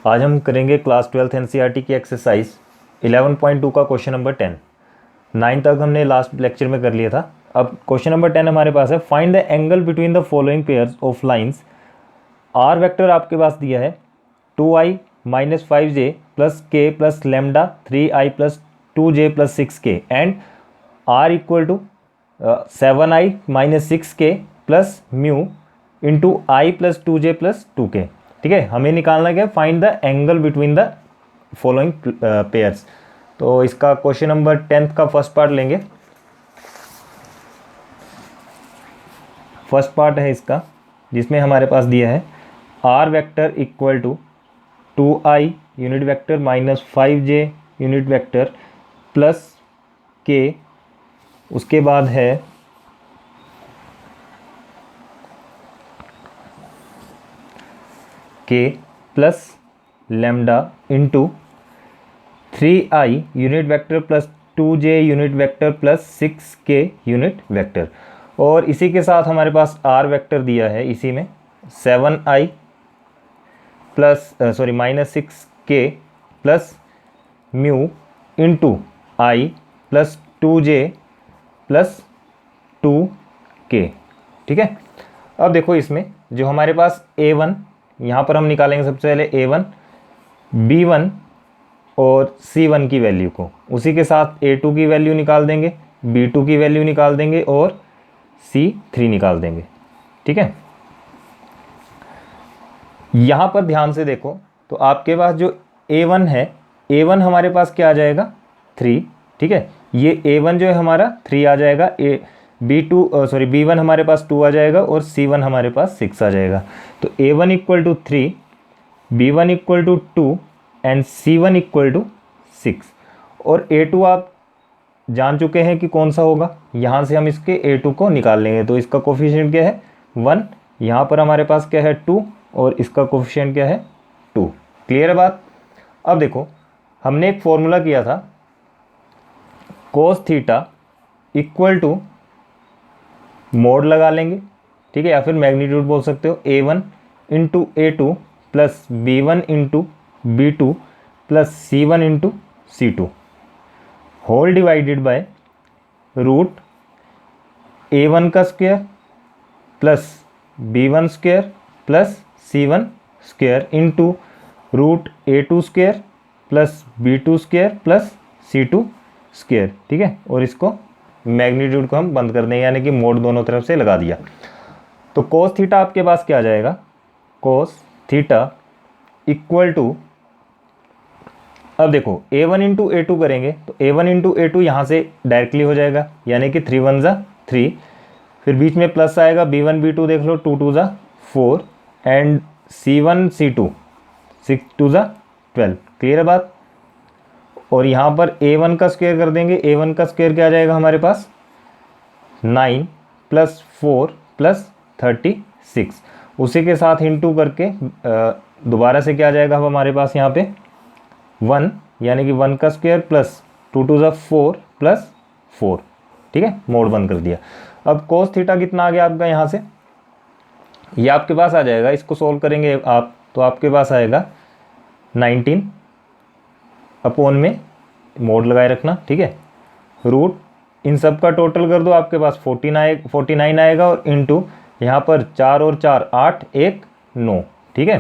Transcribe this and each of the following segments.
आज हम करेंगे क्लास 12th एनसीईआरटी की एक्सरसाइज 11.2 का क्वेश्चन नंबर 10। 9 तक हमने लास्ट लेक्चर में कर लिया था। अब क्वेश्चन नंबर 10 हमारे पास है, find the angle between the following pairs of lines. R vector आपके पास दिया है 2i minus 5j plus k plus lambda 3i plus 2j plus 6k and r equal to 7i minus 6k plus mu into i plus 2j plus 2k। ठीक है, हमें निकालना क्या, find the angle between the following pairs. तो इसका question number 10 का first part लेंगे। First part है इसका, जिसमें हमारे पास दिया है r vector equal to 2i unit vector minus 5j unit vector plus k, उसके बाद है k plus lambda into 3i unit vector plus 2j unit vector plus 6k unit vector. और इसी के साथ हमारे पास r वेक्टर दिया है, इसी में 7i plus minus 6k plus mu into i plus 2j plus 2k। ठीक है, अब देखो इसमें जो हमारे पास a1, यहाँ पर हम निकालेंगे सबसे पहले a1, b1 और c1 की वैल्यू को, उसी के साथ a2 की वैल्यू निकाल देंगे, b2 की वैल्यू निकाल देंगे और c3 निकाल देंगे। ठीक है, यहाँ पर ध्यान से देखो तो आपके पास जो a1 है, a1 हमारे पास क्या आ जाएगा 3। ठीक है, ये a1 जो है हमारा 3 आ जाएगा, b1 हमारे पास 2 आ जाएगा और c1 हमारे पास 6 आ जाएगा। तो a1 equal to 3, b1 equal to 2 and c1 equal to 6। और a2 आप जान चुके हैं कि कौन सा होगा, यहाँ से हम इसके a2 को निकाल लेंगे। तो इसका कोफिशिएंट क्या है 1, यहाँ पर हमारे पास क्या है 2 और इसका कोफिशिएंट क्या है 2। क्लियर है बात। अब देखो हमने एक फॉर्मूला किया था cos theta equal to mod लगा लेंगे, ठीक है, या फिर मैग्नीट्यूड बोल सकते हो, a1 into a2 plus b1 into b2 plus c1 into c2 whole divided by root a1 का square plus b1 square plus c1 square into root a2 square plus b2 square plus c2 square. ठीक है, और इसको magnitude को हम बंद कर देंगे, यानी कि मोड दोनों तरफ से लगा दिया। तो cos थीटा आपके पास क्या आ जाएगा, cos थीटा इक्वल टू, अब देखो a1 इंटू a2 करेंगे तो a1 इंटू a2 यहाँ से डायरेक्टली हो जाएगा, यानी कि 3 1 ज़ा 3, फिर बीच में प्लस आएगा, b1 b2 देख लो, 2 2 ज़ा 4 एंड c1 c2 6 2 ज़ा 12। क्लियर है बात। और यहाँ पर a1 का स्क्वायर कर देंगे, a1 का स्क्वायर क्या आ जाएगा हमारे पास 9 प्लस 4 प्लस 36, उसी के साथ इंटू करके दोबारा से क्या आ जाएगा हमारे पास यहाँ पे 1, यानी कि 1 का स्क्वायर प्लस 2 2 ज़ा 4 प्लस 4। ठीक है, मोड बंद कर दिया। अब cos थीटा कितना आ गया आपका, यहाँ से ये आपके पास आ जाएगा, इसको सोल्व करेंगे आप तो आपके पास आएगा 19 अपॉन में मोड लगाए रखना। ठीक है, रूट इन सब का टोटल कर दो, आपके पास 49 आएगा और इंटू यहाँ पर 4 और 4 8 1 9। ठीक है,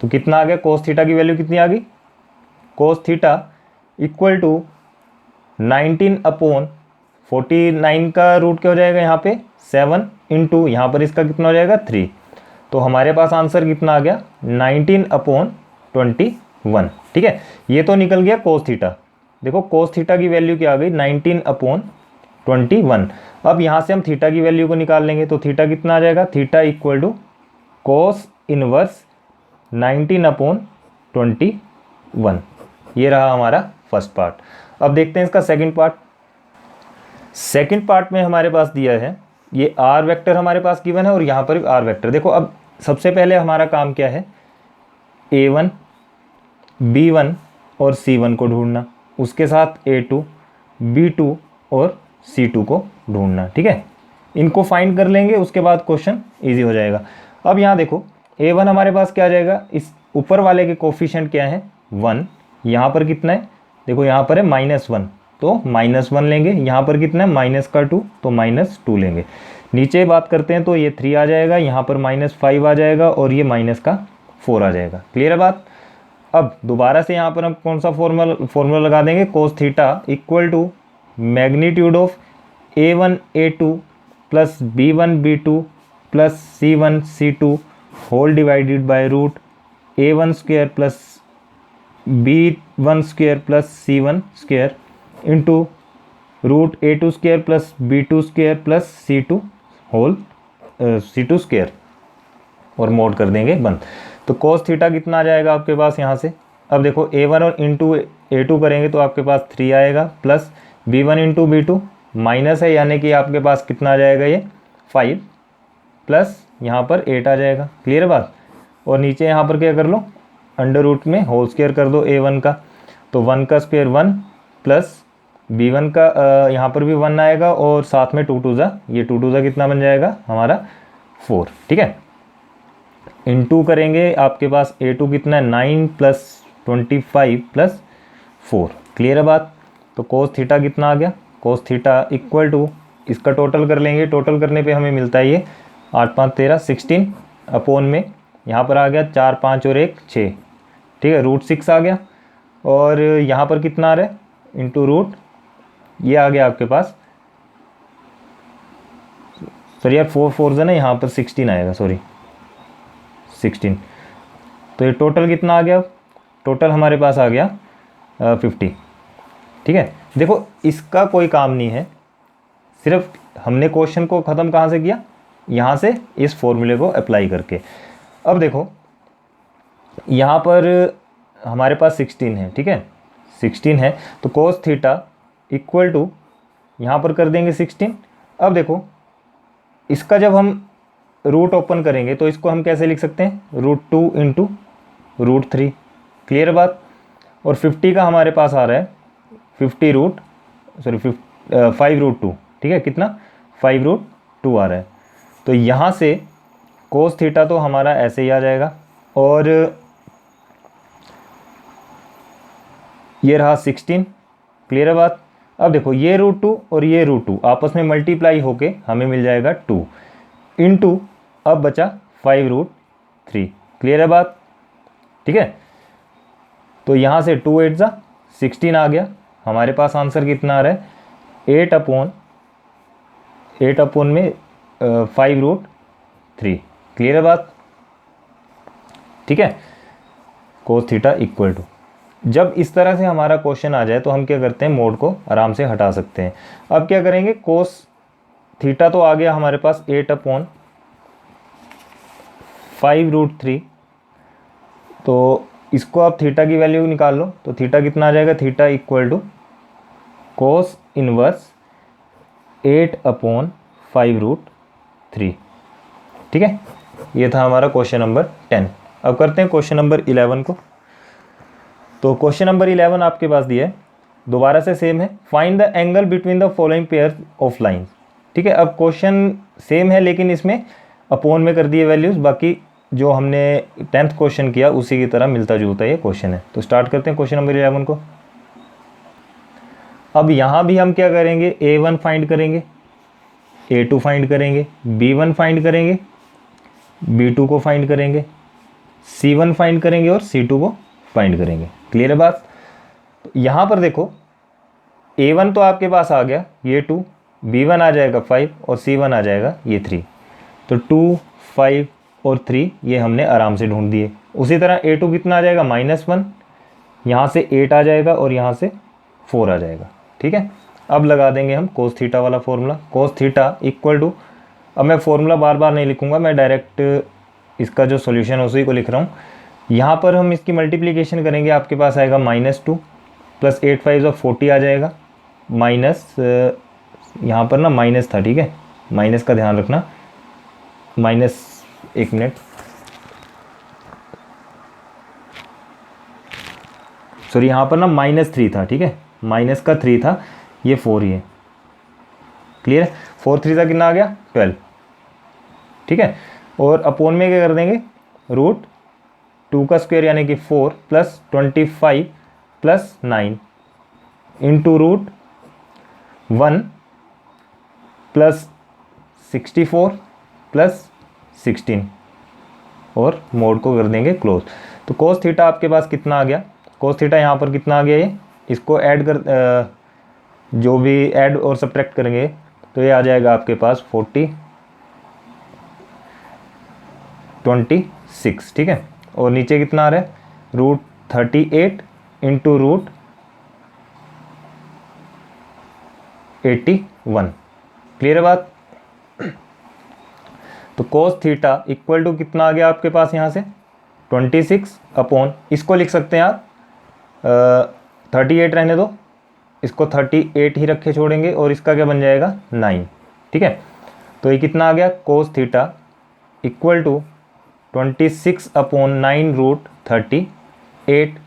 तो कितना आ गया, cos थीटा की वैल्यू कितनी आ गई, cos theta equal to 19 upon 49 का रूट क्या हो जाएगा यहाँ पे 7 इंटू यहाँ पर इसका कितना हो जाएगा 3। तो हमारे पास आंसर कितना आ गया 19 अपॉन 21। ठीक है, ये तो निकल गया cos थीटा। देखो cos थीटा की वैल्यू क्या आ गई 19 अपॉन 21। अब यहाँ से हम थीटा की वैल्यू को निकाल लेंगे, तो थीटा कितना आ जाएगा, theta equal to cos inverse 19 upon 21। ये रहा हमारा फर्स्ट पार्ट। अब देखते हैं इसका सेकंड पार्ट। सेकंड पार्ट में हमारे पास दिया है ये आर वेक्टर हमारे पास गिवन है और यहाँ पर आर वेक्टर। देखो अब सबसे पहले हमारा काम क्या है, a1 b1 और c1 को ढूंढना, उसके साथ a2 b2 और c2 को ढूंढना। ठीक है, इनको फाइंड कर लेंगे, उसके बाद क्वेश्चन इजी हो जाएगा। अब यहाँ देखो a1 हमारे पास क्या आ जाएगा, इस ऊपर वाले के कोफिशिएंट क्या है 1, यहाँ पर कितना है देखो यहाँ पर है -1 तो -1 लेंगे, यहाँ पर कितना है माइनस का 2 तो -2 लेंगे। नीचे बात करते हैं तो ये 3 आ जाएगा, यहाँ पर -5 आ जाएगा और ये -4 आ जाएगा। क्लियर है बात। अब दोबारा से यहाँ पर हम कौन सा फॉर्मूला लगा देंगे, cos theta equal to magnitude of a1 a2 plus b1 b2 plus c1 c2 whole divided by root a1 square plus b1 square plus c1 square into root a2 square plus b2 square plus c2 whole c2 square और mod कर देंगे बंद। तो cos theta कितना आ जाएगा आपके पास यहाँ से, अब देखो a1 और इंटू a2 करेंगे तो आपके पास 3 आएगा plus b1 into b2 minus है यानी कि आपके पास कितना आ जाएगा ये 5 प्लस यहाँ पर 8 आ जाएगा। क्लियर है बात। और नीचे यहाँ पर क्या कर लो अंडर रूट में होल स्क्वायर कर दो a1 का, तो 1 का स्क्वायर 1 प्लस b1 का यहाँ पर भी 1 आएगा और साथ में 2 2 ज़ा, ये 2 2 ज़ा कितना बन जाएगा हमारा 4। ठीक है, इनटू करेंगे आपके पास a2 कितना है 9 प्लस 25 प्लस 4। क्लियर है बात। तो cos थीटा कितना आ गया, cos थीटा इक्वल टू इसका टोटल कर लेंगे, टोटल करने पे हमें मिलता है ये 8 5 13 16 अपॉन में यहाँ पर आ गया 4 5 और 1 6। ठीक है, रूट 6 आ गया और यहाँ पर कितना आ रहा है इंटू रूट ये आ गया आपके पास, सॉरी यार 4 4 है ना, यहाँ पर 16 आएगा, सॉरी 16। तो ये टोटल कितना आ गया, टोटल हमारे पास आ गया 50। ठीक है, देखो इसका कोई काम नहीं है, सिर्फ हमने क्वेश्चन को ख़त्म कहाँ से किया, यहाँ से इस फॉर्मूले को अप्लाई करके। अब देखो यहाँ पर हमारे पास 16 है। ठीक है, 16 है तो cos थीटा इक्वल टू यहाँ पर कर देंगे 16। अब देखो इसका जब हम रूट ओपन करेंगे तो इसको हम कैसे लिख सकते हैं, √2 इंटू √3। क्लियर बात। और 50 का हमारे पास आ रहा है 5√2। ठीक है, कितना 5√2 आ रहा है। तो यहाँ से cos थीटा तो हमारा ऐसे ही आ जाएगा और ये रहा 16। क्लियर है बात। अब देखो ये √2 और ये √2 आपस में मल्टीप्लाई होके हमें मिल जाएगा 2 इंटू अब बचा 5√3। क्लियर है बात। ठीक है, तो यहाँ से 2 8 ज़ा 16 आ गया, हमारे पास आंसर कितना आ रहा है 8 अपॉन में 5√3। क्लियर है बात। ठीक है, cos थीटा इक्वल टू, जब इस तरह से हमारा क्वेश्चन आ जाए तो हम क्या करते हैं मोड को आराम से हटा सकते हैं। अब क्या करेंगे, cos थीटा तो आ गया हमारे पास 8 अपॉन 5√3, तो इसको आप थीटा की वैल्यू निकाल लो तो थीटा कितना आ जाएगा, theta equal to cos inverse 8 upon 5√3। ठीक है, ये था हमारा क्वेश्चन नंबर 10। अब करते हैं क्वेश्चन नंबर 11 को। तो क्वेश्चन नंबर 11 आपके पास दिया है, दोबारा से सेम है, find the angle between the following pair of lines. ठीक है, अब क्वेश्चन सेम है लेकिन इसमें अपॉन में कर दिए वैल्यूज़, बाकी जो हमने 10th क्वेश्चन किया उसी की तरह मिलता जुलता ये क्वेश्चन है। तो स्टार्ट करते हैं क्वेश्चन नंबर 11 को। अब यहाँ भी हम क्या करेंगे, a1 फाइंड करेंगे, a2 फाइंड करेंगे, b1 फाइंड करेंगे, b2 को फाइंड करेंगे, c1 फाइंड करेंगे और c2 को फाइंड करेंगे। क्लियर है बात। तो यहाँ पर देखो a1 तो आपके पास आ गया ये 2, b1 आ जाएगा 5 और c1 आ जाएगा ये 3। तो 2 5 और 3 ये हमने आराम से ढूंढ दिए। उसी तरह a2 कितना आ जाएगा -1, यहाँ से 8 आ जाएगा और यहाँ से 4 आ जाएगा। ठीक है, अब लगा देंगे हम cos थीटा वाला formula, cos theta equal to, अब मैं फॉर्मूला बार बार नहीं लिखूंगा, मैं डायरेक्ट इसका जो सॉल्यूशन है उसी को लिख रहा हूँ। यहाँ पर हम इसकी मल्टीप्लिकेशन करेंगे, आपके पास आएगा -2 प्लस 8 5 40 आ जाएगा, माइनस यहाँ पर ना माइनस था। ठीक है, माइनस का ध्यान रखना, माइनस, एक मिनट, सॉरी यहाँ पर ना -3 था। ठीक है, माइनस का 3 था, ये 4 ही है। क्लियर है, 4 3 का कितना आ गया 12। ठीक है, और अपॉन में क्या कर देंगे, √2 2 का स्क्वायर यानी कि 4 plus 25 plus 9 into root 1 plus 64 plus 16 और मोड को कर देंगे क्लोज। तो कोस थीटा आपके पास कितना आ गया, कोस थीटा यहाँ पर कितना आ गया, ये इसको ऐड कर जो भी ऐड और सब्ट्रैक्ट करेंगे तो ये आ जाएगा आपके पास 26, ठीक है। और नीचे कितना आ रहा है, रूट 38 इंटू रूट 81। क्लियर है बात। तो कोस थीटा इक्वल टू कितना आ गया आपके पास यहाँ से 26 अपॉन, इसको लिख सकते हैं आप 38 रहने दो, इसको 38 ही रखे छोड़ेंगे और इसका क्या बन जाएगा 9, ठीक है। तो ये कितना आ गया, cos theta equal to 26 upon 9 root 38।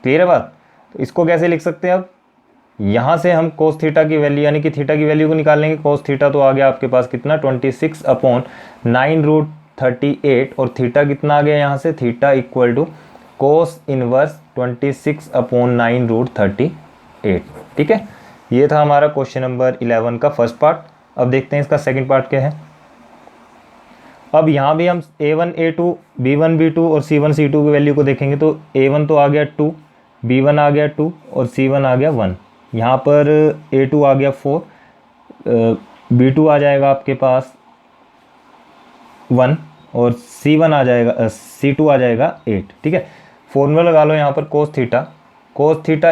Clear है बात। तो इसको कैसे लिख सकते हैं, अब यहाँ से हम कोस थीटा की वैल्यू यानी कि थीटा की वैल्यू को निकाल लेंगे। कोस थीटा तो आ गया आपके पास कितना 26 अपॉन 9 रूट 38 और थीटा कितना आ गया यहाँ से, theta equal to cos inverse 26 upon 9 root 38, ठीक है। ये था हमारा क्वेश्चन नंबर 11 का फर्स्ट पार्ट। अब देखते हैं इसका सेकंड पार्ट क्या है। अब यहाँ भी हम a1 a2 b1 b2 और c1 c2 की वैल्यू को देखेंगे। तो a1 तो आ गया 2, b1 आ गया 2 और c1 आ गया 1। यहाँ पर a2 आ गया 4, b2 आ जाएगा आपके पास 1 और c1 आ जाएगा c2 आ जाएगा 8, ठीक है। फॉर्मूला लगा लो यहाँ पर कोस थीटा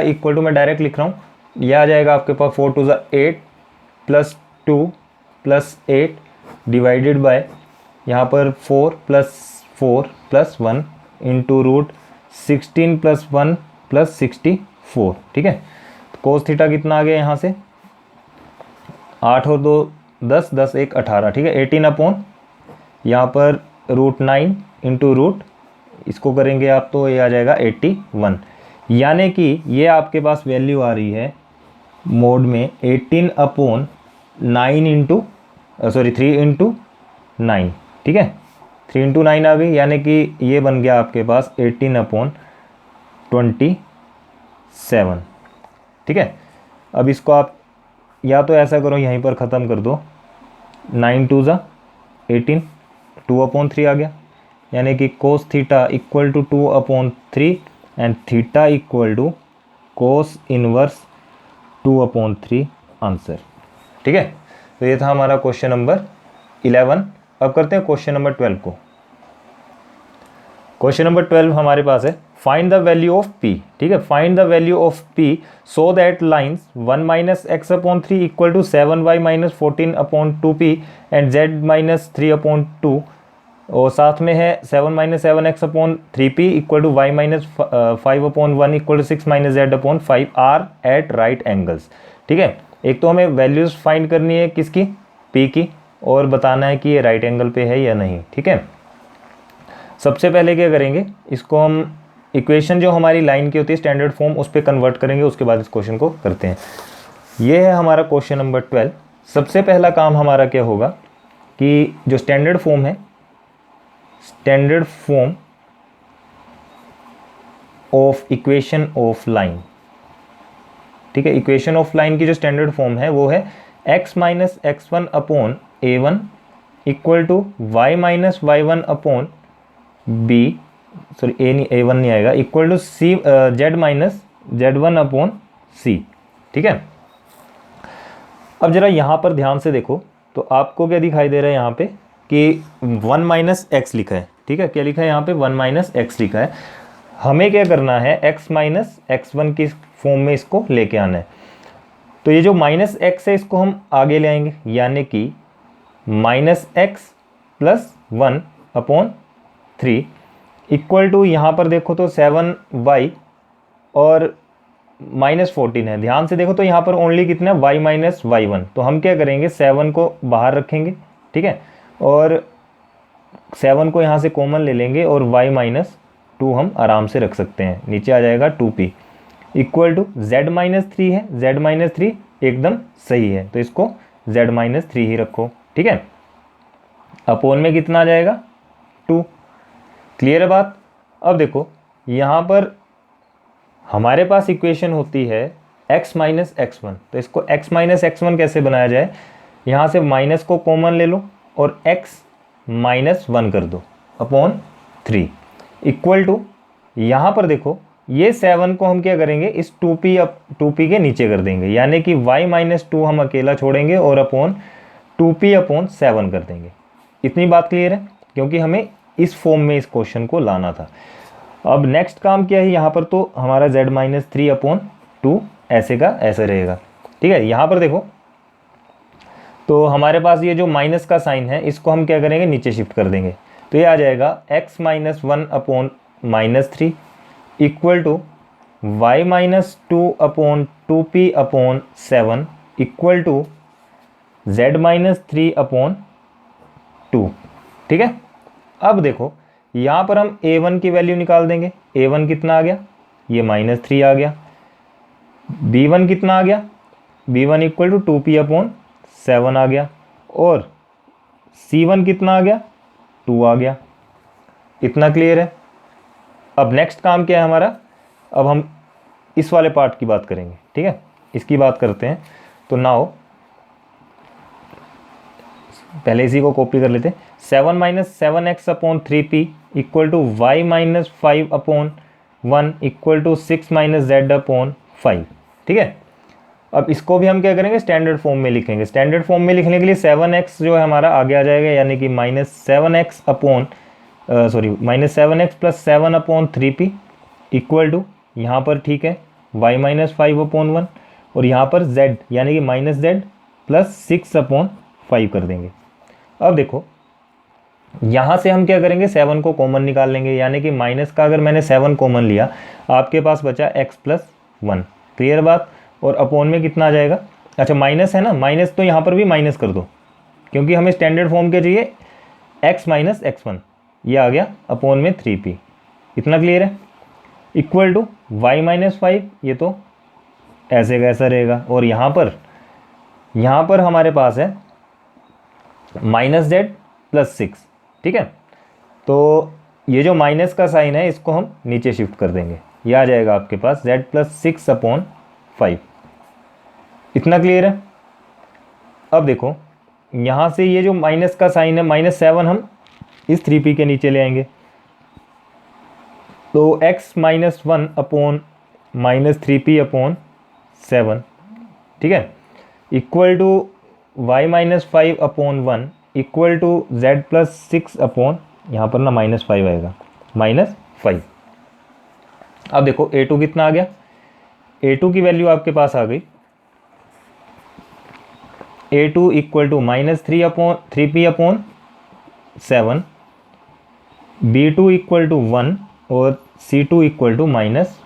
इक्वल टू, मैं डायरेक्ट लिख रहा हूँ, यह आ जाएगा आपके पास 4 2 8 प्लस 2 प्लस 8 डिवाइडेड बाय यहाँ पर 4 plus 1 into root 16 plus 1 plus 64, ठीक है। तो कोस थीटा कितना आ गया यहाँ से 8 और 2 10, 10 1 18, ठीक है। 18 अपॉन यहाँ पर रूट 9 इंटू रूट, इसको करेंगे आप तो ये आ जाएगा 81। यानी कि ये आपके पास वैल्यू आ रही है मोड में 18 अपॉन 9 इंटू 3 इंटू 9, ठीक है। 3 इंटू 9 आ गई, यानी कि ये बन गया आपके पास 18 अपॉन 27, ठीक है। अब इसको आप या तो ऐसा करो यहीं पर ख़त्म कर दो, 9 2 18, 2 अपॉन 3 आ गया, यानी कि cos theta equal to 2 upon 3 and theta equal to cos inverse 2 upon 3 answer, ठीक है। तो ये था हमारा क्वेश्चन नंबर 11। अब करते हैं क्वेश्चन नंबर 12 को। क्वेश्चन नंबर 12 हमारे पास है find the value of p, ठीक है। Find the value of p so that lines 1 minus x upon 3 equal to 7y minus 14 upon 2p and z minus 3 upon 2, और साथ में है 7 minus 7x upon 3p equal to y minus 5 upon 1 equal to 6 minus z upon 5 are at right angles, ठीक है। एक तो हमें values find करनी है किसकी, p की, और बताना है कि ये राइट एंगल पे है या नहीं, ठीक है। सबसे पहले क्या करेंगे, इसको हम इक्वेशन जो हमारी लाइन की होती है स्टैंडर्ड फॉर्म उस पर कन्वर्ट करेंगे, उसके बाद इस क्वेश्चन को करते हैं। ये है हमारा क्वेश्चन नंबर 12। सबसे पहला काम हमारा क्या होगा कि जो स्टैंडर्ड फॉर्म है, standard form of equation of line, ठीक है। इक्वेशन ऑफ लाइन की जो स्टैंडर्ड फॉर्म है वो है x minus x1 upon a1 equal to y minus y1 upon b, sorry a1 नहीं आएगा, equal to c z minus z1 upon c, ठीक है। अब जरा यहाँ पर ध्यान से देखो तो आपको क्या दिखाई दे रहा है यहाँ पे कि 1 माइनस एक्स लिखा है, ठीक है। क्या लिखा है यहाँ पे 1 माइनस एक्स लिखा है। हमें क्या करना है x माइनस x1 की फॉर्म में इसको लेके आना है। तो ये जो माइनस एक्स है इसको हम आगे ले आएंगे, यानी कि minus x plus 1 upon 3 equal to यहाँ पर देखो तो 7y और माइनस 14 है। ध्यान से देखो तो यहाँ पर ओनली कितना है y माइनस y1, तो हम क्या करेंगे 7 को बाहर रखेंगे, ठीक है, और 7 को यहाँ से कॉमन ले लेंगे और y माइनस 2 हम आराम से रख सकते हैं, नीचे आ जाएगा 2p equal to z minus 3 है, z माइनस 3 एकदम सही है तो इसको z माइनस 3 ही रखो, ठीक है। अपोन में कितना आ जाएगा 2। क्लियर है बात। अब देखो यहाँ पर हमारे पास इक्वेशन होती है x माइनस एक्स वन, तो इसको x माइनस एक्स वन कैसे बनाया जाए, यहाँ से माइनस को कॉमन ले लो और x माइनस वन कर दो अपॉन 3 इक्वल टू, यहाँ पर देखो ये 7 को हम क्या करेंगे, इस 2p के नीचे कर देंगे, यानी कि y माइनस टू हम अकेला छोड़ेंगे और अपॉन 2p अपॉन 7 कर देंगे। इतनी बात क्लियर है, क्योंकि हमें इस फॉर्म में इस क्वेश्चन को लाना था। अब नेक्स्ट काम क्या है, यहाँ पर तो हमारा z minus three upon two ऐसे का ऐसे रहेगा, ठीक है। यहाँ पर देखो तो हमारे पास ये जो माइनस का साइन है इसको हम क्या करेंगे, नीचे शिफ्ट कर देंगे, तो ये आ जाएगा x minus one upon minus three equal to y minus two upon 2p upon 7 equal to z minus three upon 2, ठीक है। अब देखो यहाँ पर हम a1 की वैल्यू निकाल देंगे, a1 कितना आ गया, ये माइनस थ्री आ गया, b1 कितना आ गया, b1 equal to 2p upon 7 आ गया, और c1 कितना आ गया, 2 आ गया। इतना क्लियर है। अब नेक्स्ट काम क्या है हमारा, अब हम इस वाले पार्ट की बात करेंगे, ठीक है, इसकी बात करते हैं। तो नाउ पहले इसी को कॉपी कर लेते हैं, 7 minus seven x upon three p equal to y minus five upon one equal to 6 minus z upon 5, ठीक है। अब इसको भी हम क्या करेंगे, स्टैंडर्ड फॉर्म में लिखेंगे। स्टैंडर्ड फॉर्म में लिखने के लिए 7x जो है हमारा आगे आ जाएगा, यानी कि minus seven x upon minus seven x plus 7 upon three p equal to, यहाँ पर ठीक है, y minus five upon one, और यहाँ पर z यानी कि माइनस जेड प्लस 6 अपॉन 5 कर देंगे। अब देखो यहाँ से हम क्या करेंगे, 7 को कॉमन निकाल लेंगे, यानी कि माइनस का अगर मैंने 7 कॉमन लिया, आपके पास बचा x प्लस वन, क्लियर बात। और अपॉन में कितना आ जाएगा, अच्छा माइनस है ना, माइनस तो यहाँ पर भी माइनस कर दो, क्योंकि हमें स्टैंडर्ड फॉर्म के चाहिए x माइनस एक्स वन, ये आ गया अपॉन में 3p। इतना क्लियर है। Equal to y minus five, ये तो ऐसे का ऐसा रहेगा, और यहाँ पर हमारे पास है माइनस जेड प्लस 6, ठीक है। तो ये जो माइनस का साइन है इसको हम नीचे शिफ्ट कर देंगे, ये आ जाएगा आपके पास z प्लस 6 अपॉन 5। इतना क्लियर है। अब देखो यहाँ से ये जो माइनस का साइन है, माइनस 7 हम इस 3p के नीचे ले आएंगे, तो x minus one upon minus 3p upon 7, ठीक है, equal to y minus five upon one equal to z plus 6 upon, यहाँ पर ना माइनस 5 आएगा, माइनस 5। अब देखो a2 कितना आ गया, a2 की वैल्यू आपके पास आ गई, a2 equal to minus three p upon 7, b2 equal to 1 और c2 इक्वल टू माइनस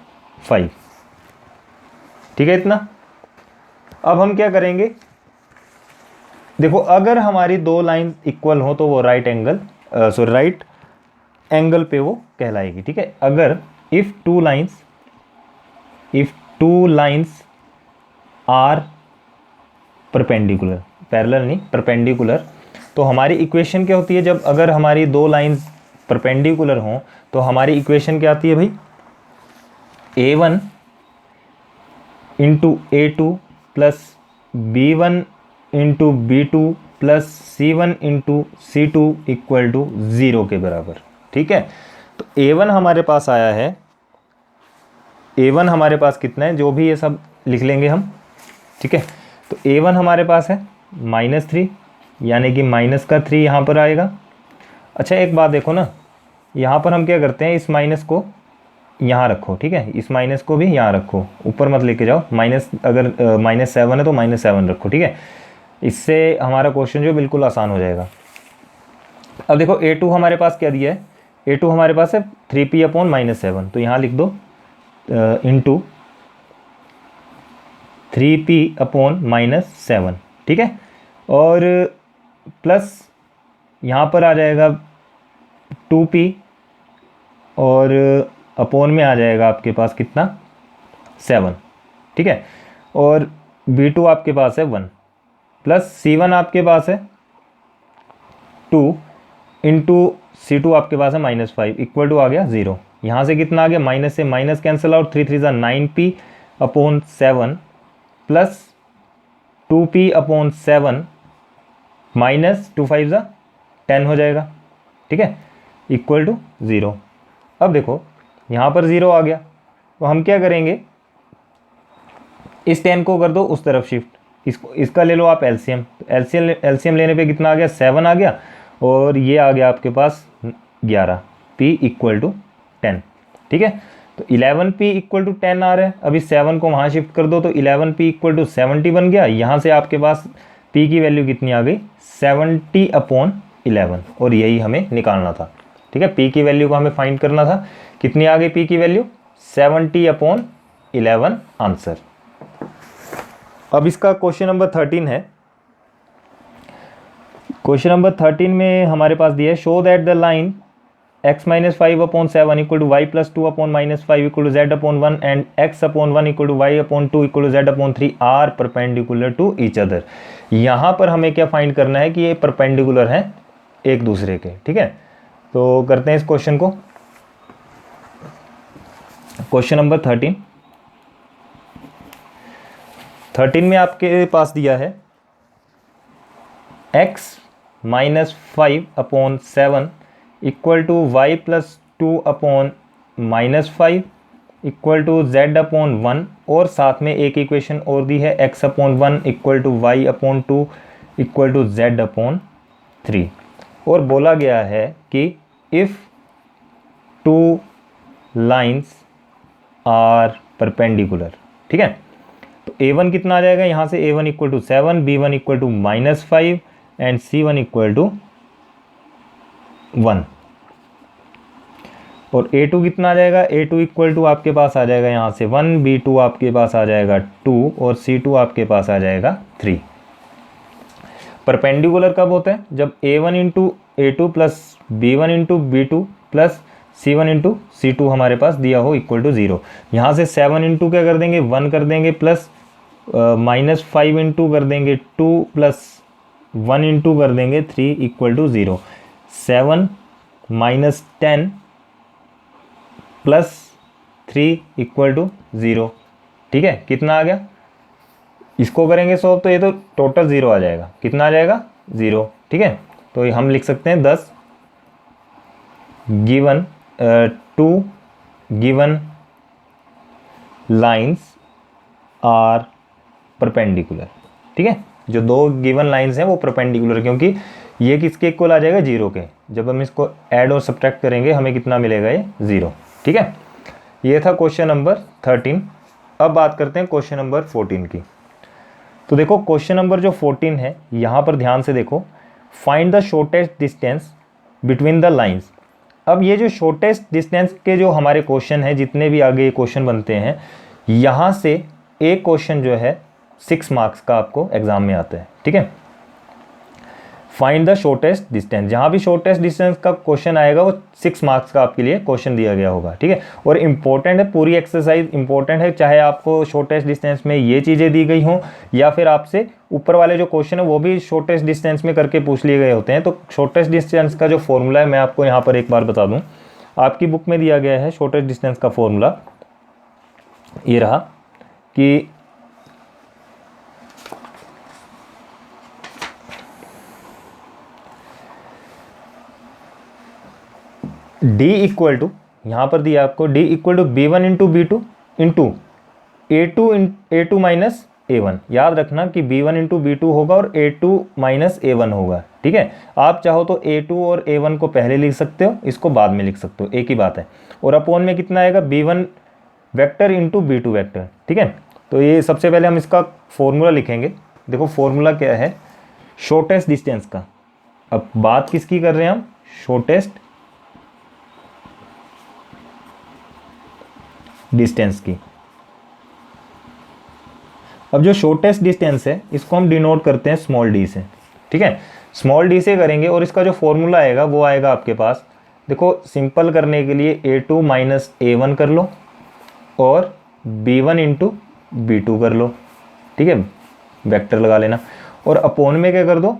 5, ठीक है इतना। अब हम क्या करेंगे, देखो अगर हमारी दो लाइन इक्वल हो तो वो राइट एंगल पे वो कहलाएगी, ठीक है। अगर if two lines are perpendicular, parallel नहीं परपेंडिकुलर, तो हमारी इक्वेशन क्या होती है, जब अगर हमारी दो लाइंस परपेंडिकुलर हों तो हमारी इक्वेशन क्या आती है भाई, a1 into a2 plus b1 into b2 plus c1 into c2 equal to 0 के बराबर, ठीक है। तो a1 हमारे पास आया है, a1 हमारे पास कितना है, जो भी ये सब लिख लेंगे हम, ठीक है। तो a1 हमारे पास है माइनस थ्री, यानी कि माइनस का 3 यहाँ पर आएगा। अच्छा एक बात देखो ना, यहाँ पर हम क्या करते हैं, इस माइनस को यहाँ रखो, ठीक है, इस माइनस को भी यहाँ रखो, ऊपर मत लेके जाओ, माइनस अगर माइनस 7 है तो माइनस 7 रखो, ठीक है। इससे हमारा क्वेश्चन जो बिल्कुल आसान हो जाएगा। अब देखो a2 हमारे पास क्या दिया है, a2 हमारे पास है 3p अपॉन माइनस 7, तो यहाँ लिख दो इंटू 3p अपॉन माइनस 7, ठीक है, और प्लस यहाँ पर आ जाएगा 2p और अपॉन में आ जाएगा आपके पास कितना 7, ठीक है, और b2 आपके पास है 1 प्लस c1 आपके पास है 2 इंटू c2 आपके पास है माइनस 5 इक्वल टू आ गया 0, यहाँ से कितना आ गया, माइनस से माइनस कैंसिल आउट, 3 3 ज़ा 9p/7 प्लस 2p/7 माइनस 2 5 ज़ा 10 हो जाएगा, ठीक है, इक्वल टू 0। अब देखो यहाँ पर 0 आ गया, तो हम क्या करेंगे, इस 10 को कर दो उस तरफ शिफ्ट, इसका ले लो आप एलसीएम, एलसीएम लेने पे कितना आ गया, 7 आ गया, और ये आ गया आपके पास 11, p = 10, ठीक है। तो 11p = 10 आ रहा है, अभी 7 को वहाँ शिफ्ट कर दो तो 11p = 70 बन गया। यहाँ से आपके पास p की वैल्यू कितनी आ गई, 70/11, और यही हमें निकालना था, ठीक है। p की वैल्यू को हमें फाइंड करना था, कितनी आ गई p की वैल्यू, 70/11 आंसर। अब इसका क्वेश्चन नंबर 13 है। क्वेश्चन नंबर 13 में हमारे पास दिया है, show that the line x - 5/7 = y + 2/-5 = z/1 and x/1 = y/2 = z/3 are perpendicular to each other. यहाँ पर हमें क्या फाइंड करना है कि ये परपेंडिकुलर हैं एक दूसरे के, ठीक है। तो करते हैं इस क्वेश्चन को। क्वेश्चन नंबर 13 में आपके पास दिया है x - 5/7 = y + 2/-5 = z/1, और साथ में एक इक्वेशन और दी है x/1 = y/2 = z/3, और बोला गया है कि if two lines are perpendicular, ठीक है। तो a1 कितना आ जाएगा, यहाँ से a1 = 7, b1 = -5 एंड c1 = 1, और a2 कितना आ जाएगा, a2 = आपके पास आ जाएगा यहाँ से 1, b2 आपके पास आ जाएगा 2, और c2 आपके पास आ जाएगा 3। परपेंडिकुलर कब होता है, जब a1 × a2 plus b1 × b2 plus c1 × c2 हमारे पास दिया हो इक्वल टू 0। यहाँ से 7 × क्या कर देंगे, 1 कर देंगे, प्लस -5 × कर देंगे 2 प्लस 1 × कर देंगे 3 = 0। 7 - 10 प्लस 3 = 0, ठीक है। कितना आ गया, इसको करेंगे सॉल्व तो ये तो टोटल 0 आ जाएगा, कितना आ जाएगा, 0, ठीक है। तो हम लिख सकते हैं 10 given 2 given lines are perpendicular, ठीक है। जो दो गिवन लाइंस हैं वो परपेंडिकुलर, क्योंकि ये किसके इक्वल आ जाएगा, 0 के। जब हम इसको ऐड और सब्ट्रैक्ट करेंगे हमें कितना मिलेगा, ये 0, ठीक है। ये था क्वेश्चन नंबर 13। अब बात करते हैं क्वेश्चन नंबर 14 की। तो देखो क्वेश्चन नंबर जो 14 है, यहाँ पर ध्यान से देखो, find the shortest distance between the lines. अब ये जो शॉर्टेस्ट डिस्टेंस के जो हमारे क्वेश्चन है, जितने भी आगे क्वेश्चन बनते हैं, यहाँ से एक क्वेश्चन जो है 6 मार्क्स का आपको एग्जाम में आता है, ठीक है। फाइंड द शॉर्टेस्ट डिस्टेंस, जहाँ भी शॉर्टेस्ट डिस्टेंस का क्वेश्चन आएगा वो 6 मार्क्स का आपके लिए क्वेश्चन दिया गया होगा, ठीक है। और इम्पोर्टेंट है, पूरी एक्सरसाइज इंपॉर्टेंट है, चाहे आपको शॉर्टेस्ट डिस्टेंस में ये चीज़ें दी गई हों या फिर आपसे ऊपर वाले जो क्वेश्चन है वो भी शॉर्टेस्ट डिस्टेंस में करके पूछ लिए गए होते हैं। तो शॉर्टेस्ट डिस्टेंस का जो फॉर्मूला है मैं आपको यहाँ पर एक बार बता दूँ, आपकी बुक में दिया गया है शॉर्टेस्ट डिस्टेंस का फॉर्मूला, ये रहा कि d इक्वल टू, यहाँ पर दिया आपको d equal to b1 × b2 into a2 minus a1। याद रखना कि b1 × b2 होगा और a2 माइनस a1 होगा, ठीक है। आप चाहो तो a2 और a1 को पहले लिख सकते हो, इसको बाद में लिख सकते हो, एक ही बात है। और अपोन में कितना आएगा, b1 vector into b2 vector, ठीक है। तो ये सबसे पहले हम इसका फॉर्मूला लिखेंगे। देखो फॉर्मूला क्या है शॉर्टेस्ट डिस्टेंस का। अब बात किसकी कर रहे हैं हम, शॉर्टेस्ट डिस्टेंस की। अब जो शॉर्टेस्ट डिस्टेंस है इसको हम डिनोट करते हैं स्मॉल डी से, ठीक है। स्मॉल डी से करेंगे और इसका जो फॉर्मूला आएगा वो आएगा आपके पास, देखो सिंपल करने के लिए a2 माइनस a1 कर लो और b1 इंटू b2 कर लो, ठीक है, वेक्टर लगा लेना। और अपोन में क्या कर दो,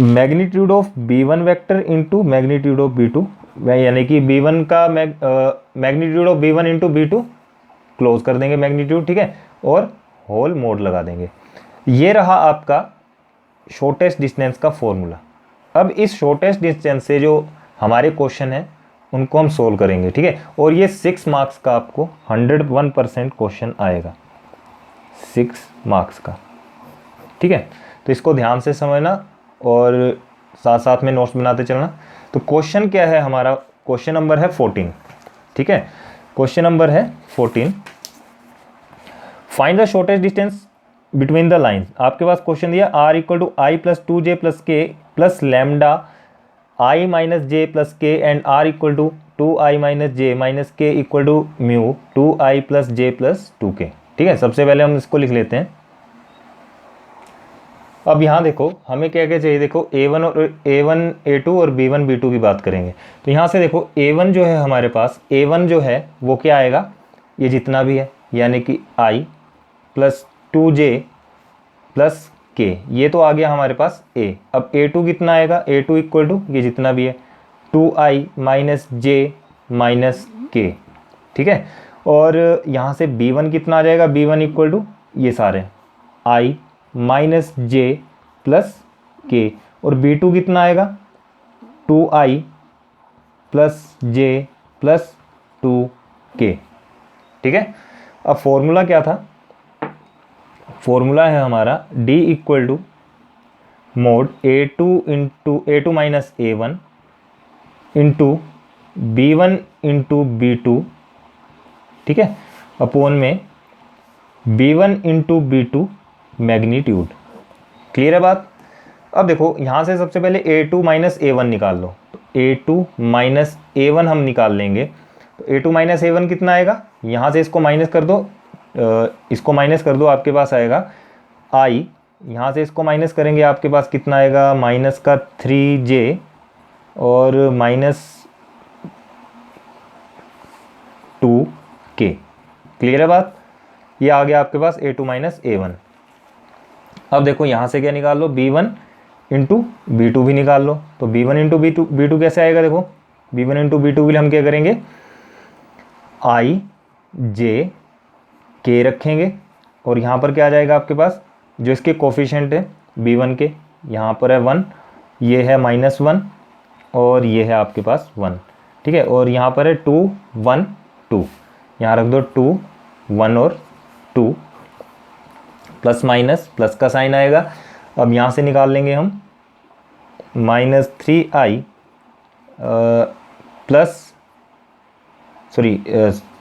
magnitude of b1 vector into magnitude of b2 यानी कि B1 का magnitude of B1 into B2 close कर देंगे मैग्नीट्यूड, ठीक है, और होल मोड लगा देंगे। ये रहा आपका शॉर्टेस्ट डिस्टेंस का फॉर्मूला। अब इस शॉर्टेस्ट डिस्टेंस से जो हमारे क्वेश्चन है उनको हम सोल्व करेंगे, ठीक है, और ये 6 मार्क्स का आपको 101% क्वेश्चन आएगा, 6 मार्क्स का, ठीक है। तो इसको ध्यान से समझना और साथ साथ में नोट्स बनाते चलना। तो क्वेश्चन क्या है हमारा, क्वेश्चन नंबर है 14, ठीक है, क्वेश्चन नंबर है 14, find the shortest distance between the lines. आपके पास क्वेश्चन दिया r equal to i plus 2j plus k plus lambda i minus j plus k and r equal to 2i minus j minus k equal to mu 2i plus j plus 2k, ठीक है। सबसे पहले हम इसको लिख लेते हैं। अब यहाँ देखो हमें क्या क्या चाहिए, देखो A1 A2 और B1 B2 की बात करेंगे। तो यहाँ से देखो A1 जो है हमारे पास, A1 जो है वो क्या आएगा, ये जितना भी है, यानी कि I plus 2j plus k, ये तो आ गया हमारे पास A। अब A2 कितना आएगा, A2 इक्वल टू ये जितना भी है 2i minus j minus k, ठीक है। और यहाँ से B1 कितना आ जाएगा, B1 इक्वल टू ये सारे i माइनस जे प्लस के, और B2 कितना आएगा 2i plus j plus 2k, ठीक है। अब फॉर्मूला क्या था, फॉर्मूला है हमारा d equal to mod A2 minus A1 into B1 into B2, ठीक है, अपॉन में B1 into B2 magnitude. Clear है बात। अब देखो यहाँ से सबसे पहले A2 माइनस A1 निकाल लो, तो A2 माइनस A1 हम निकाल लेंगे। तो A2 माइनस A1 कितना आएगा, यहाँ से इसको माइनस कर दो, इसको माइनस कर दो, आपके पास आएगा I, यहाँ से इसको माइनस करेंगे आपके पास कितना आएगा, माइनस का 3j और माइनस 2k। क्लियर है बात। ये आ गया आपके पास A2 माइनस A1। अब देखो यहाँ से क्या निकाल लो, B1 इंटू B2 भी निकाल लो। तो B1 इंटू B2 कैसे आएगा, देखो B1 इंटू B2 के लिए हम क्या करेंगे, I J K रखेंगे, और यहाँ पर क्या आ जाएगा आपके पास, जो इसके कोफिशिएंट है B1 के, यहाँ पर है 1, ये है -1 और ये है आपके पास 1, ठीक है। और यहाँ पर है 2 1 2, यहाँ रख दो 2 1 और 2, प्लस माइनस प्लस का साइन आएगा। अब यहाँ से निकाल लेंगे हम -3i प्लस, सॉरी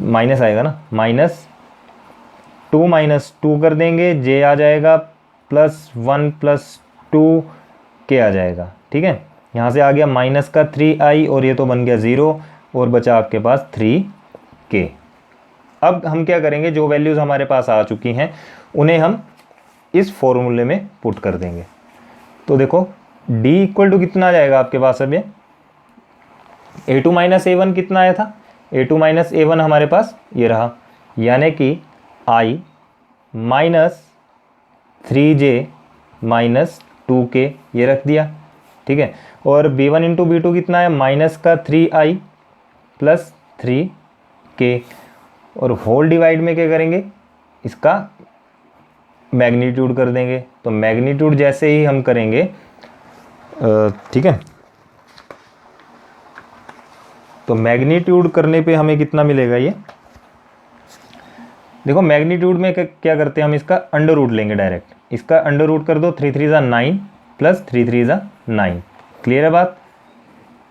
माइनस आएगा ना, -2 माइनस 2 कर देंगे, j आ जाएगा +1 + 2k आ जाएगा, ठीक है। यहाँ से आ गया माइनस का 3i और ये तो बन गया 0 और बचा आपके पास 3k। अब हम क्या करेंगे, जो वैल्यूज़ हमारे पास आ चुकी हैं उन्हें हम इस फॉर्मूले में पुट कर देंगे। तो देखो d इक्वल टू कितना आ जाएगा आपके पास, अब ये A2 माइनस A1 कितना आया था, A2 माइनस A1 हमारे पास ये रहा, यानी कि I minus 3j minus 2k ये रख दिया, ठीक है। और B1 इंटू B2 कितना है, माइनस का 3i प्लस 3k, और होल डिवाइड में क्या करेंगे, इसका मैग्नीट्यूड कर देंगे। तो मैग्नीट्यूड जैसे ही हम करेंगे, ठीक है, तो मैग्नीट्यूड करने पे हमें कितना मिलेगा, ये देखो मैग्नीट्यूड में क्या करते हैं हम, इसका अंडर रूट लेंगे डायरेक्ट, इसका अंडर रूट कर दो, 3 3 ज़ा 9 प्लस 3 3 ज़ा 9। क्लियर है बात।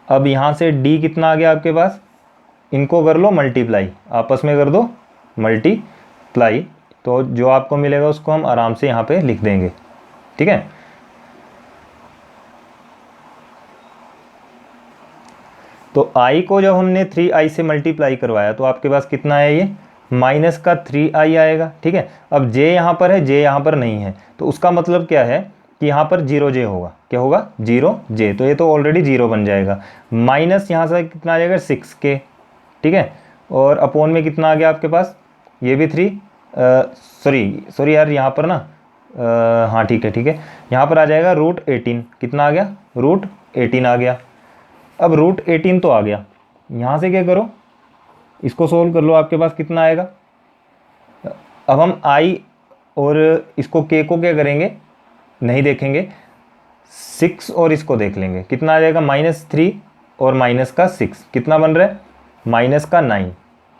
अब यहाँ से d कितना आ गया आपके पास, इनको कर लो मल्टीप्लाई, आपस में कर दो मल्टीप्लाई, तो जो आपको मिलेगा उसको हम आराम से यहाँ पे लिख देंगे, ठीक है। तो i को जब हमने 3i से मल्टीप्लाई करवाया तो आपके पास कितना है, ये माइनस का 3i आएगा, ठीक है। अब j यहाँ पर है, j यहाँ पर नहीं है, तो उसका मतलब क्या है कि यहाँ पर 0j होगा, क्या होगा 0j, तो ये तो ऑलरेडी 0 बन जाएगा। माइनस यहाँ से कितना आ जाएगा 6k, ठीक है। और अपॉन में कितना आ गया आपके पास, ये भी 3, सॉरी यार यहाँ पर ना, हाँ ठीक है, यहाँ पर आ जाएगा √18, कितना आ गया, √18 आ गया। अब √18 तो आ गया, यहाँ से क्या करो, इसको सोल्व कर लो, आपके पास कितना आएगा। अब हम i और इसको k को क्या करेंगे, नहीं देखेंगे, 6 और इसको देख लेंगे, कितना आ जाएगा -3 और -6 कितना बन रहा है -9।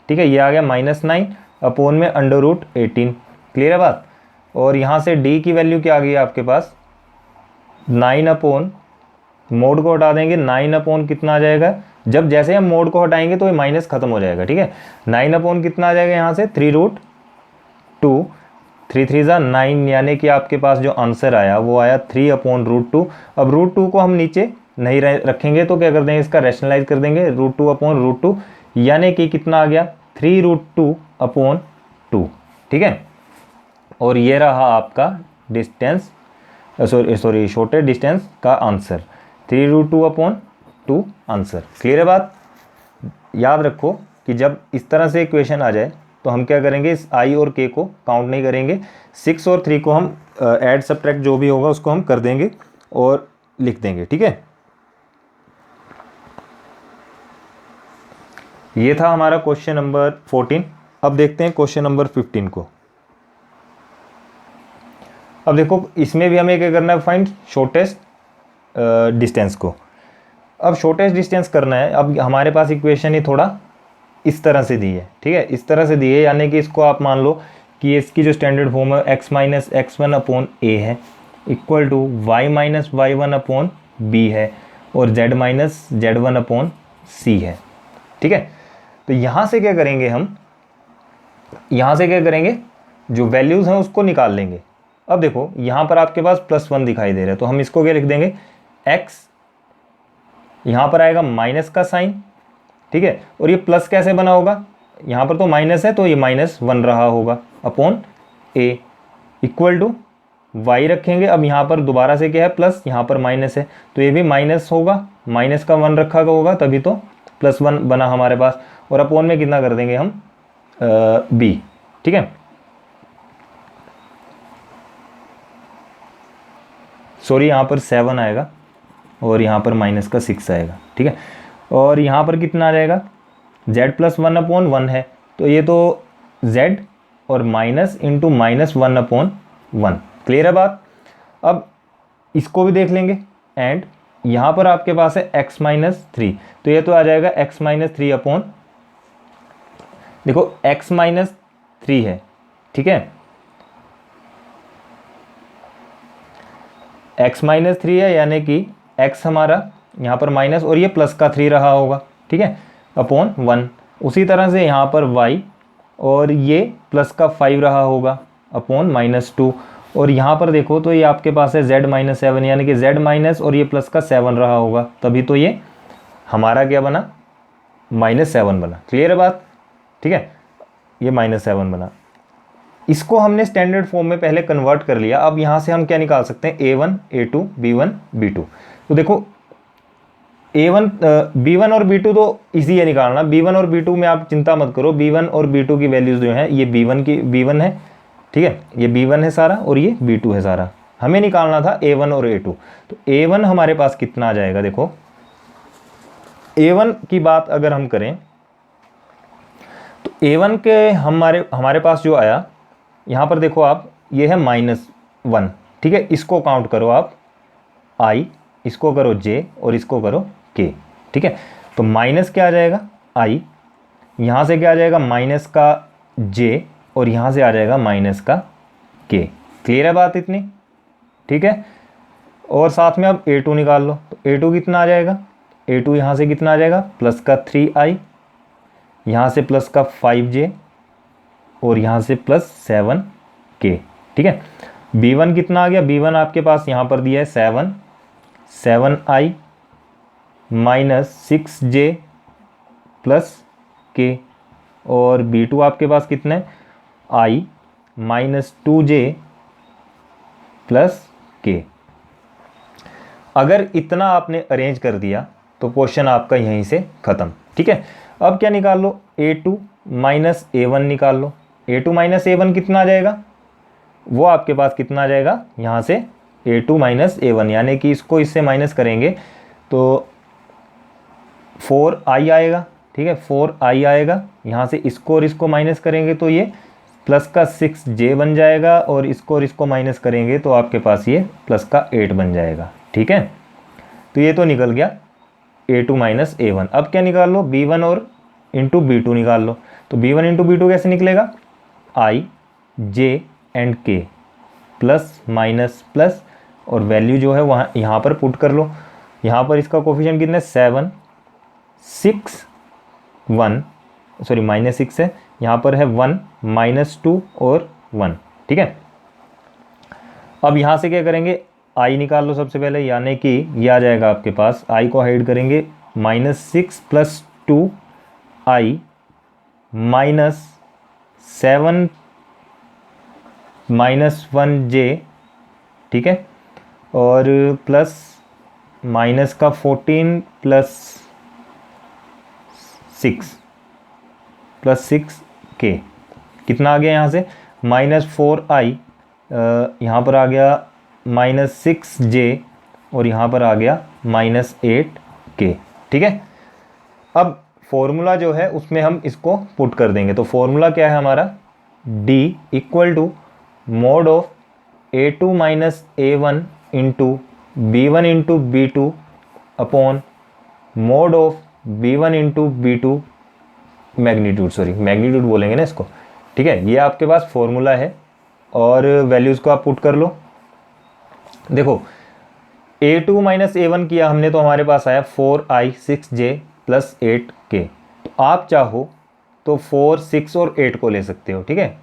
ठीक है, ये आ गया -9 अपॉन में √18। क्लियर है बात। और यहाँ से d की वैल्यू क्या आ गई आपके पास 9 अपॉन, मोड को हटा देंगे, 9 अपॉन कितना आ जाएगा, जब जैसे हम मोड को हटाएंगे तो ये माइनस खत्म हो जाएगा। ठीक है, 9 अपॉन कितना आ जाएगा यहाँ से 3√2, 3 3 9, यानी कि आपके पास जो आंसर आया वो आया 3/√2। अब √2 को हम नीचे नहीं रखेंगे तो क्या कर देंगे, इसका रैशनलाइज कर देंगे, √2/√2, यानी कि कितना आ गया 3√2/2। ठीक है, और ये रहा आपका डिस्टेंस, सॉरी छोटे डिस्टेंस का आंसर, 3√2/2 आंसर। क्लियर है बात। याद रखो कि जब इस तरह से इक्वेशन आ जाए तो हम क्या करेंगे, इस i और k को काउंट नहीं करेंगे, 6 और 3 को हम ऐड सब्ट्रैक्ट जो भी होगा उसको हम कर देंगे और लिख देंगे। ठीक है, ये था हमारा क्वेश्चन नंबर 14। अब देखते हैं क्वेश्चन नंबर 15 को। अब देखो इसमें भी हमें क्या करना है, फाइंड शॉर्टेस्ट डिस्टेंस को। अब शॉर्टेस्ट डिस्टेंस करना है। अब हमारे पास इक्वेशन ही थोड़ा इस तरह से दी है। ठीक है, इस तरह से दी है, यानी कि इसको आप मान लो कि इसकी जो स्टैंडर्ड फॉर्म है x - x1/a है इक्वल टू y - y1/b है और z - z1/c है। ठीक है, तो यहाँ से क्या करेंगे हम, यहाँ से क्या करेंगे, जो वैल्यूज़ हैं उसको निकाल लेंगे। अब देखो यहाँ पर आपके पास +1 दिखाई दे रहा है, तो हम इसको क्या लिख देंगे, x, यहाँ पर आएगा माइनस का साइन। ठीक है, और ये प्लस कैसे बना होगा, यहाँ पर तो माइनस है तो ये -1 रहा होगा upon a equal to y रखेंगे। अब यहाँ पर दोबारा से क्या है, प्लस, यहाँ पर माइनस है तो ये भी माइनस होगा, माइनस का 1 रखा होगा तभी तो +1 बना हमारे पास, और अपॉन में कितना कर देंगे हम b। ठीक है, सॉरी यहाँ पर 7 आएगा और यहाँ पर -6 आएगा। ठीक है, और यहाँ पर कितना आ जाएगा, z + 1/1 है तो ये तो z और माइनस इंटू -1/1। क्लियर है बात। अब इसको भी देख लेंगे, एंड यहाँ पर आपके पास है x - 3, तो ये तो आ जाएगा x - 3 अपॉन, देखो x - 3 है। ठीक है, x - 3 है, यानी कि x हमारा यहाँ पर माइनस और ये प्लस का 3 रहा होगा। ठीक है, अपॉन 1। उसी तरह से यहाँ पर y और ये प्लस का 5 रहा होगा अपॉन -2, और यहाँ पर देखो तो ये आपके पास है z - 7, यानी कि z माइनस और ये प्लस का 7 रहा होगा, तभी तो ये हमारा क्या बना, -7 बना। क्लियर है बात। ठीक है, ये -7 बना। इसको हमने स्टैंडर्ड फॉर्म में पहले कन्वर्ट कर लिया। अब यहाँ से हम क्या निकाल सकते हैं, a1 a2 b1 b2। तो देखो a1 b1 और b2 तो इजी है निकालना, b1 और b2 में आप चिंता मत करो, b1 और b2 की वैल्यूज़ जो हैं ये b1 है। ठीक है, ये b1 है सारा और ये b2 है सारा, हमें निकालना था a1 और a2। तो a1 हमारे पास कितना आ जाएगा, देखो a1 की बात अगर हम करें तो a1 के हमारे पास जो आया, यहाँ पर देखो आप, ये है -1। ठीक है, इसको काउंट करो आप i, इसको करो j और इसको करो k। ठीक है, तो माइनस क्या आ जाएगा i, यहाँ से क्या आ जाएगा माइनस का j और यहाँ से आ जाएगा माइनस का k। क्लियर है बात इतनी। ठीक है, और साथ में अब a2 निकाल लो, तो a2 कितना आ जाएगा, a2 यहाँ से कितना आ जाएगा, प्लस का 3i, यहाँ से प्लस का 5j और यहाँ से +7k। ठीक है, b1 कितना आ गया, b1 आपके पास यहाँ पर दिया है 7i -6j + k, और b2 आपके पास कितना है, i -2j + k। अगर इतना आपने अरेंज कर दिया तो क्वेश्चन आपका यहीं से ख़त्म। ठीक है, अब क्या निकाल लो, a2 - a1 निकाल लो। a2 - a1 कितना आ जाएगा, वो आपके पास कितना आ जाएगा, यहाँ से a2 - a1, यानी कि इसको इससे माइनस करेंगे तो 4i आएगा। ठीक है, 4i आएगा। यहाँ से इसको और इसको माइनस करेंगे तो ये प्लस का 6j बन जाएगा, और इसको माइनस करेंगे तो आपके पास ये प्लस का 8 बन जाएगा। ठीक है, तो ये तो निकल गया a2 माइनस a1। अब क्या निकाल लो, b1 और इंटू b2 निकाल लो। तो b1 इंटू b2 कैसे निकलेगा, i j and k, plus minus plus, और वैल्यू जो है वहाँ यहाँ पर पुट कर लो। यहाँ पर इसका कोफिशिएंट कितना है, 7 6 1, सॉरी -6 है, यहाँ पर है 1 -2 और 1। ठीक है, अब यहाँ से क्या करेंगे, i निकाल लो सबसे पहले, यानी कि ये आ जाएगा आपके पास, i को हाइड करेंगे, -6 + 2i -7 -1j, ठीक है, और प्लस माइनस का 14 + 6 कितना आ गया यहाँ से, -4i, यहाँ पर आ गया -6j, और यहाँ पर आ गया -8k। ठीक है, अब फॉर्मूला जो है उसमें हम इसको पुट कर देंगे। तो फॉर्मूला क्या है हमारा, d = mod of a2 minus a1 into b1 into b2 upon mod of b1 into b2 magnitude बोलेंगे ना इसको। ठीक है, ये आपके पास फॉर्मूला है, और वैल्यूज़ को आप पुट कर लो। देखो a2 माइनस a1 किया हमने तो हमारे पास आया 4i 6j + 8k। तो आप चाहो तो 4 6 और 8 को ले सकते हो। ठीक है,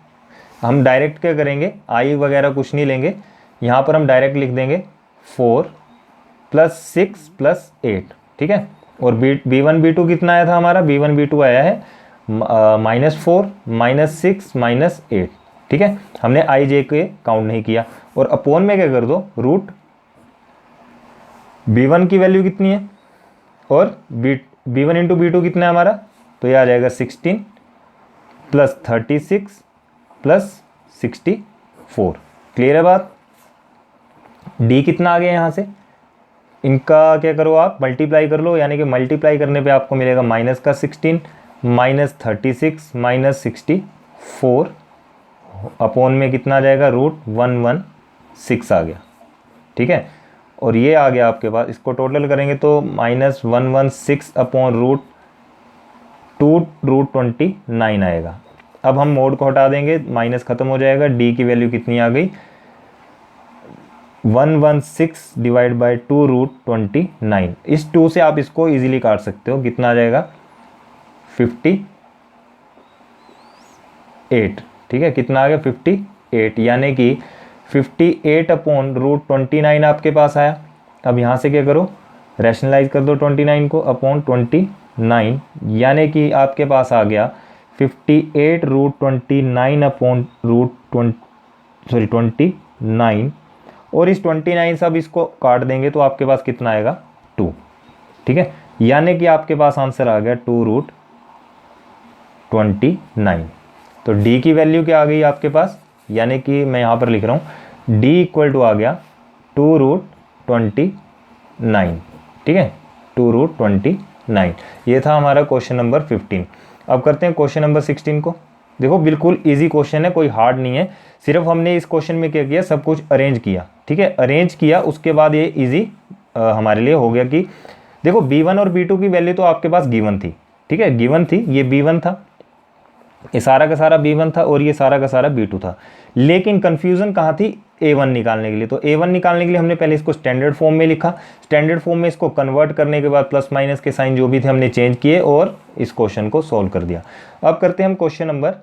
हम डायरेक्ट क्या करेंगे, i वगैरह कुछ नहीं लेंगे, यहाँ पर हम डायरेक्ट लिख देंगे 4 + 6 + 8। ठीक है, और b1 b2 कितना आया था हमारा, b1 b2 आया है -4 -6 -8। ठीक है, हमने i j के काउंट नहीं किया, और अपोन में क्या कर दो, रूट b1 की वैल्यू कितनी है, और b1 इंटू b2 कितना है हमारा, तो ये आ जाएगा 16 + 36 + 64। क्लियर है बात। d कितना आ गया यहाँ से, इनका क्या करो आप, मल्टीप्लाई कर लो, यानी कि मल्टीप्लाई करने पे आपको मिलेगा -16 -36 -64 अपॉन में कितना आ जाएगा, √116 आ गया। ठीक है, और ये आ गया आपके पास, इसको टोटल करेंगे तो -116 अपॉन √2√29 आएगा। अब हम मोड को हटा देंगे, माइनस खत्म हो जाएगा, d की वैल्यू कितनी आ गई, 116 / 2√29। इस 2 से आप इसको इजीली काट सकते हो, कितना आ जाएगा 58। ठीक है, कितना आ गया 58, यानी कि 58 अपॉन √29 आपके पास आया। अब यहाँ से क्या करो, रैशनलाइज कर दो 29 को अपॉन 29, यानी कि आपके पास आ गया 58 √29 अपॉन √29, और इस 29 से अब इसको काट देंगे तो आपके पास कितना आएगा 2। ठीक है, यानी कि आपके पास आंसर आ गया 2√29। तो d की वैल्यू क्या आ गई आपके पास, यानी कि मैं यहाँ पर लिख रहा हूँ d = आ गया 2√29। ठीक है, 2√29। ये था हमारा क्वेश्चन नंबर 15। अब करते हैं क्वेश्चन नंबर 16 को। देखो बिल्कुल इजी क्वेश्चन है, कोई हार्ड नहीं है, सिर्फ हमने इस क्वेश्चन में क्या किया, सब कुछ अरेंज किया। ठीक है, अरेंज किया, उसके बाद ये इजी हमारे लिए हो गया कि देखो b1 और b2 की वैल्यू तो आपके पास गिवन थी। ठीक है, गिवन थी, ये b1 था, ये सारा का सारा b1 था, और ये सारा का सारा b2 था। लेकिन कंफ्यूजन कहाँ थी, a1 निकालने के लिए। तो a1 निकालने के लिए हमने पहले इसको स्टैंडर्ड फॉर्म में लिखा, स्टैंडर्ड फॉर्म में इसको कन्वर्ट करने के बाद प्लस माइनस के साइन जो भी थे हमने चेंज किए, और इस क्वेश्चन को सॉल्व कर दिया। अब करते हैं हम क्वेश्चन नंबर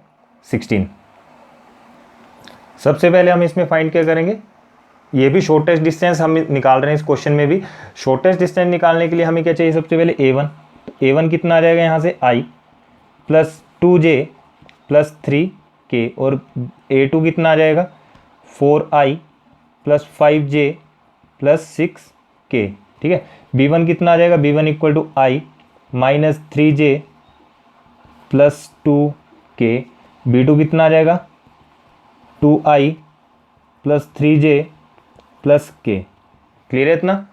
16। सबसे पहले हम इसमें फाइंड क्या करेंगे, ये भी शॉर्टेस्ट डिस्टेंस हम निकाल रहे हैं इस क्वेश्चन में भी। शॉर्टेस्ट डिस्टेंस निकालने के लिए हमें क्या चाहिए, सबसे पहले a1। तो a1 कितना आ जाएगा यहाँ से, i + 2j + 3k, और a2 कितना आ जाएगा 4i + 5j + 6k। ठीक है, b1 कितना आ जाएगा, b1 = i - 3j + 2k, b2 कितना आ जाएगा 2i + 3j + k। क्लियर है इतना।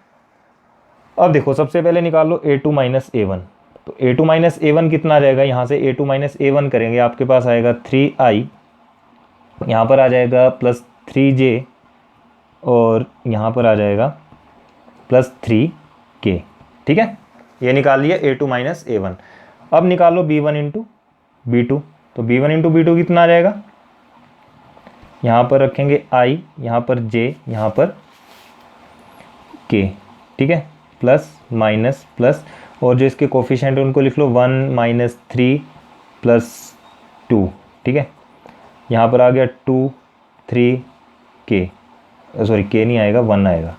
अब देखो सबसे पहले निकाल लो a2 - a1। तो a2 माइनस a1 कितना आ जाएगा, यहाँ से a2 माइनस a1 करेंगे, आपके पास आएगा 3i, यहाँ पर आ जाएगा प्लस 3j, और यहाँ पर आ जाएगा प्लस 3k। ठीक है, ये निकाल लिया a2 माइनस a1। अब निकालो b1 इंटू b2, तो b1 इंटू b2 कितना आ जाएगा, यहाँ पर रखेंगे i, यहाँ पर j, यहाँ पर k। ठीक है, प्लस माइनस प्लस, और जो इसके कोफिशिएंट उनको लिख लो 1 माइनस 3 प्लस 2। ठीक है, यहाँ पर आ गया 2 3 k, सॉरी k नहीं आएगा, 1 आएगा,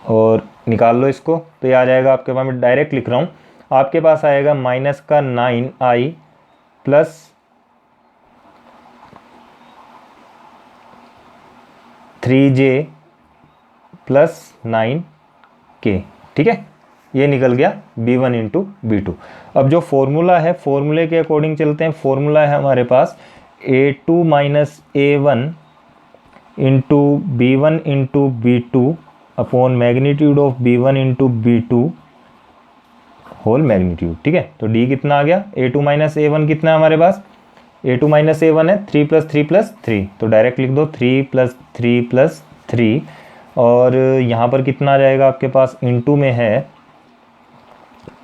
और निकाल लो इसको, तो ये आ जाएगा आपके पास, मैं डायरेक्ट लिख रहा हूँ, आपके पास आएगा माइनस का 9i plus 3j plus 9k। ठीक है, ये निकल गया b1 इंटू b2। अब जो फॉर्मूला है, फॉर्मूले के अकॉर्डिंग चलते हैं। फॉर्मूला है हमारे पास a2 minus a1 into b1 into b2 upon magnitude of b1 into b2 whole magnitude. ठीक है, तो d कितना आ गया, a2 माइनस a1 कितना है हमारे पास, a2 माइनस a1 है 3 प्लस 3 प्लस 3, तो डायरेक्ट लिख दो 3 प्लस 3 प्लस 3, और यहाँ पर कितना आ जाएगा आपके पास, इंटू में है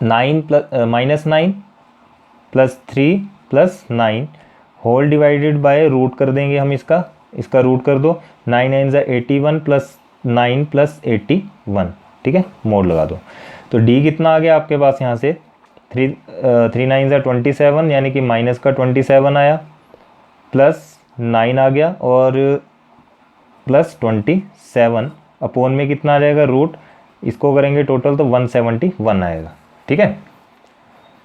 9 plus minus 9 plus 3 plus 9 whole divided by root कर देंगे हम, इसका रूट कर दो, 9 9 ज़ा 81 प्लस 9 प्लस 81। ठीक है, मोड लगा दो, तो d कितना आ गया आपके पास, यहाँ से 3 9 ज़ा 27, यानी कि माइनस का 27 आया, प्लस 9 आ गया, और प्लस 27 अपोन में कितना आ जाएगा, रूट, इसको करेंगे टोटल तो 171 आएगा। ठीक है,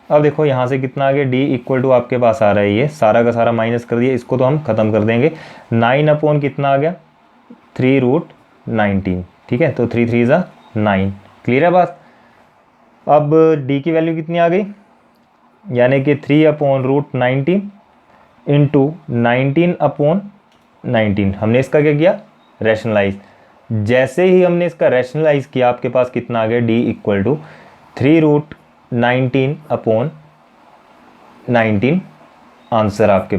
अब देखो यहाँ से कितना आ गया, d इक्वल टू आपके पास आ रहा है, ये सारा का सारा माइनस कर दिया, इसको तो हम ख़त्म कर देंगे, 9 अपोन कितना आ गया, 3 रूट 19। ठीक है, तो 3 3 ज़ा 9। क्लियर है बात। अब d की वैल्यू कितनी आ गई, यानी कि 3 अपोन रूट 19 इंटू 19 अपोन 19। हमने इसका क्या किया, रैशनलाइज। जैसे ही हमने इसका रैशनलाइज किया, आपके पास कितना आ गया, d equal to 3 root 19 upon 19 answer आपके